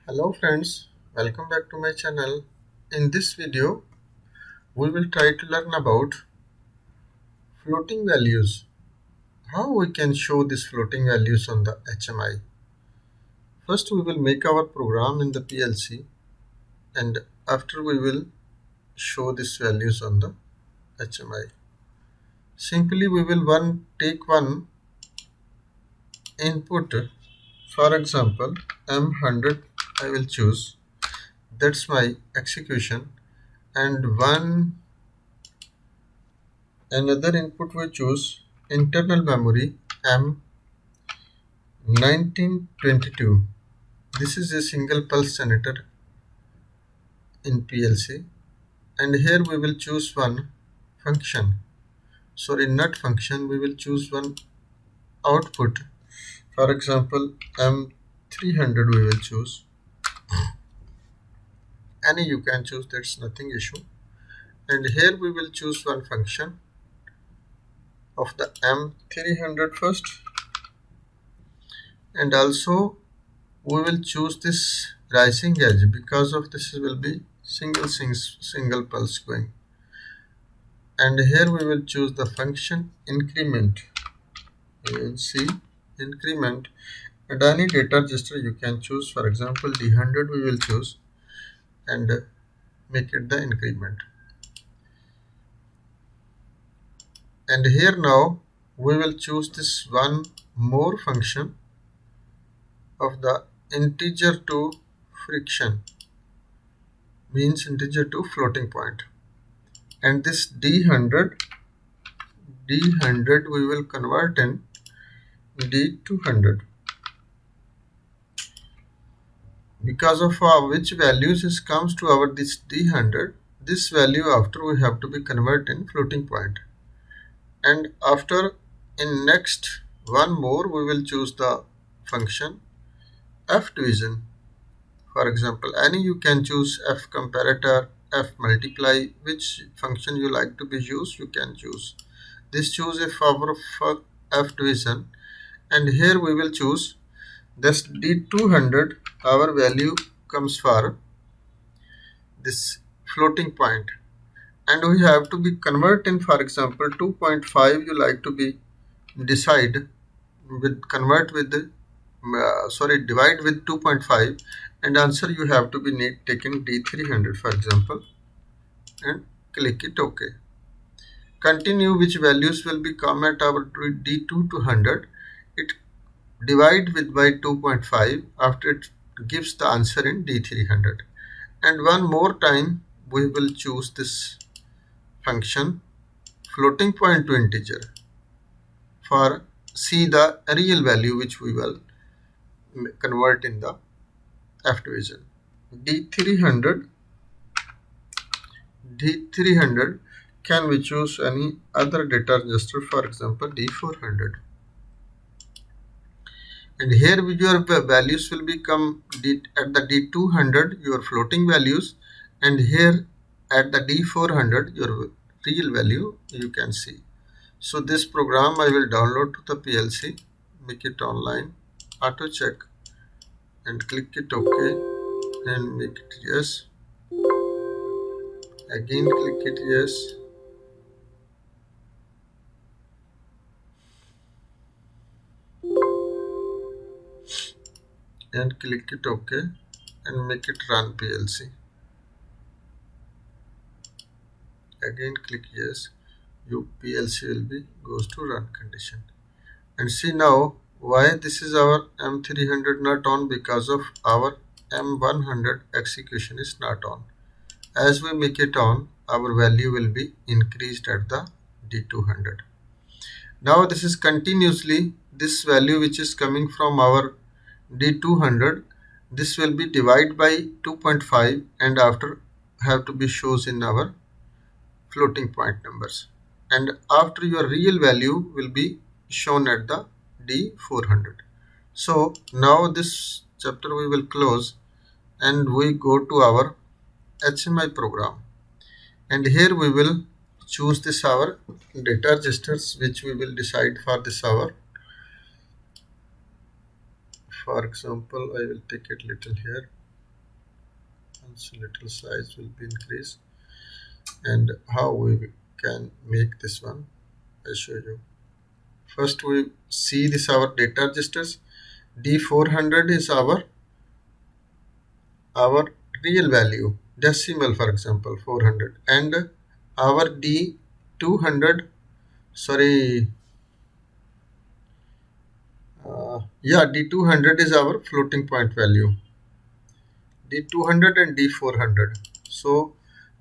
Hello friends, welcome back to my channel. In this video, we will try to learn about floating values. How we can show these floating values on the HMI. First we will make our program in the PLC and after we will show these values on the HMI. Simply we will take one input, for example M100 I will choose, that's my execution, and another input we choose internal memory M1922. This is a single pulse generator in PLC, and here we will choose one function. Sorry, not function, we will choose one output. For example, M300 we will choose. Any you can choose, that's nothing issue. And here we will choose one function of the M300 first, and also we will choose this rising edge because of this will be single pulse going. And here we will choose the function increment. You will see increment, and any data register you can choose. For example, D100 we will choose and make it the increment. And here now we will choose this one more function of the integer to friction, means integer to floating point. And this D100 we will convert in D200 because of which values is comes to our this D100. This value after we have to be converted in floating point, and after in next one more we will choose the function F division. For example, any you can choose F comparator, F multiply, which function you like to be used you can choose. This choose a power of F division, and here we will choose this D200. Our value comes for this floating point, and we have to be converting, for example 2.5 you like to be decide with convert with the divide with 2.5, and answer you have to be taking D300 for example, and click it OK. Continue which values will be come at our D2 to 100. It divide with by 2.5, after it gives the answer in D300. And one more time we will choose this function floating point to integer for see the real value which we will convert in the F division. D300 can we choose any other data register, for example D400, and here your values will become at the D200 your floating values, and here at the D400 your real value you can see. So this program I will download to the PLC, make it online, auto check, and click it OK, and make it yes, again click it yes, and click it OK, and make it run PLC. Again click yes, your PLC will be goes to run condition. And see now why this is our M300 not on, because of our M100 execution is not on. As we make it on, our value will be increased at the D200. Now this is continuously this value which is coming from our D200, this will be divided by 2.5 and after have to be shows in our floating point numbers, and after your real value will be shown at the D400. So now this chapter we will close and we go to our HMI program, and here we will choose this our data registers which we will decide for this hour. For example, I will take it little here. So little size will be increased. And how we can make this one, I'll show you. First we see this our data registers. D400 is our real value, decimal for example 400, and our D200, sorry, yeah, D200 is our floating point value, D200 and D400. So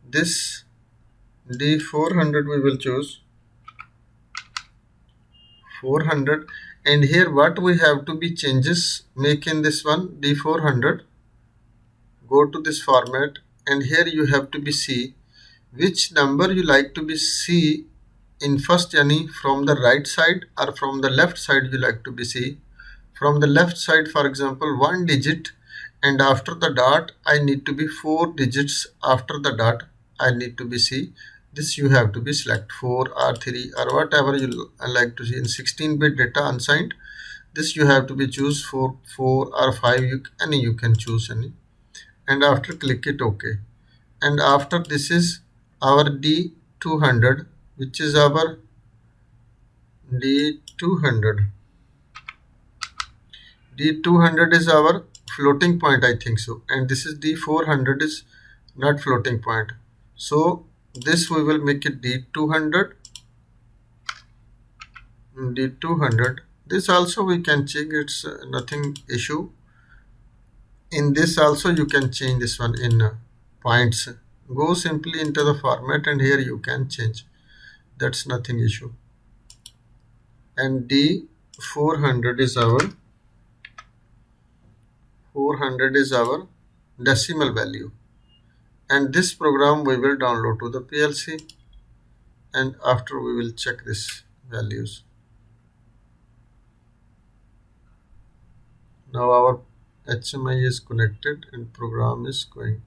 this D400 we will choose 400, and here what we have to be changes make in this one D400. Go to this format, and here you have to be see which number you like to be see in first, yani from the right side or from the left side you like to be see. From the left side, for example, 1 digit, and after the dot I need to be 4 digits. After the dot I need to be see. This you have to be select 4 or 3 or whatever you like to see. In 16-bit data unsigned, this you have to be choose 4 or 5. You can choose any, and after click it OK. And after this is our D200, which is our D200. D200 is our floating point, I think so, and this is D400 is not floating point. So this we will make it D200. D200. This also we can check, it's nothing issue. In this also you can change this one in points. Go simply into the format, and here you can change. That's nothing issue. And D400 is our 400 is our decimal value. And this program we will download to the PLC, and after we will check this values. Now our HMI is connected and program is going,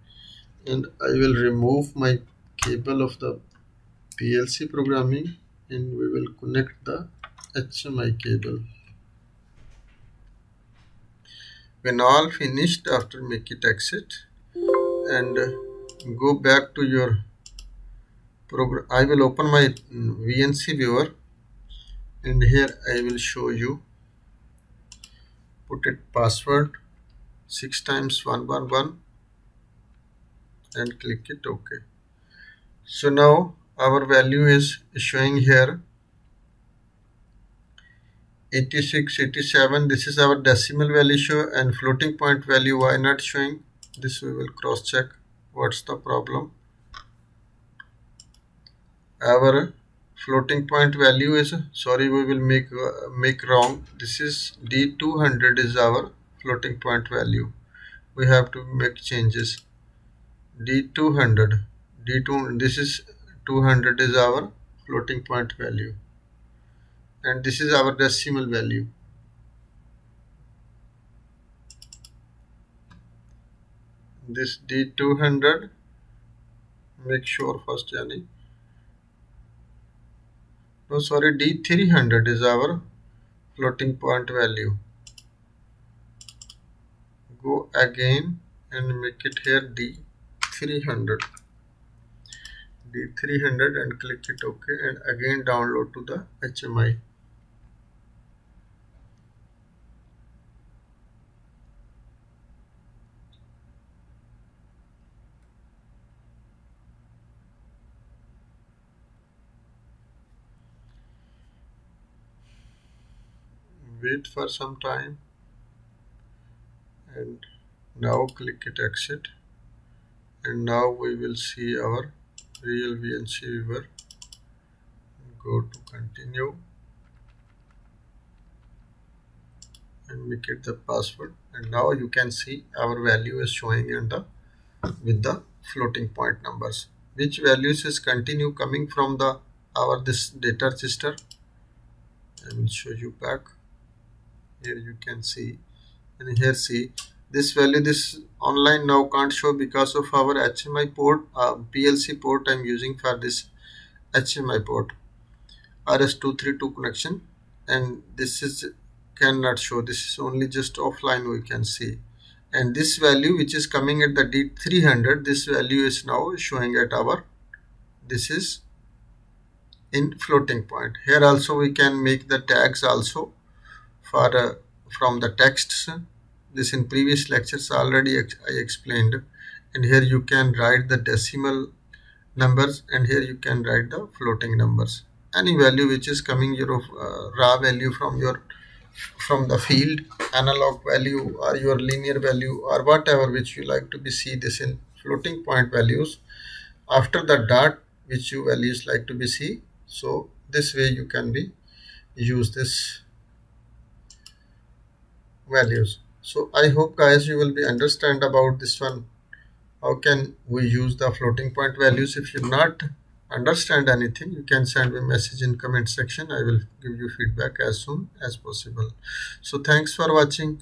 and I will remove my cable of the PLC programming, and we will connect the HMI cable. When all finished, after make it exit and go back to your program. I will open my VNC viewer, and here I will show you. Put it password 6 times 111 and click it OK. So now our value is showing here 86, 87. This is our decimal value show, and floating point value why not showing? This we will cross check. What's the problem? Our floating point value is, sorry, we will make wrong. This is D200 is our floating point value. We have to make changes. D200, D2, this is 200 is our floating point value, and this is our decimal value. This D200, make sure first, yani, no, sorry, D300 is our floating point value. Go again and make it here D300. D300 and click it OK, and again download to the HMI. Wait for some time, and now click it exit, and now we will see our real VNC viewer. Go to continue and make it the password, and now you can see our value is showing in the with the floating point numbers. Which values is continue coming from the our this data register. I will show you back. Here you can see, and here see this value, this online now can't show because of our HMI port, PLC port I'm using for this HMI port, RS232 connection, and this is cannot show. This is only just offline we can see, and this value which is coming at the D300, this value is now showing at our, this is in floating point. Here also we can make the tags also for from the texts. This in previous lectures already I explained, and here you can write the decimal numbers, and here you can write the floating numbers. Any value which is coming your raw value from the field, analog value or your linear value or whatever which you like to be see this in floating point values after the dot which you values like to be see. So this way you can be use this values. So I hope guys you will be understand about this one, how can we use the floating point values. If you not understand anything, you can send me a message in comment section. I will give you feedback as soon as possible. So thanks for watching.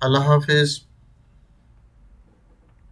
Allah Hafiz.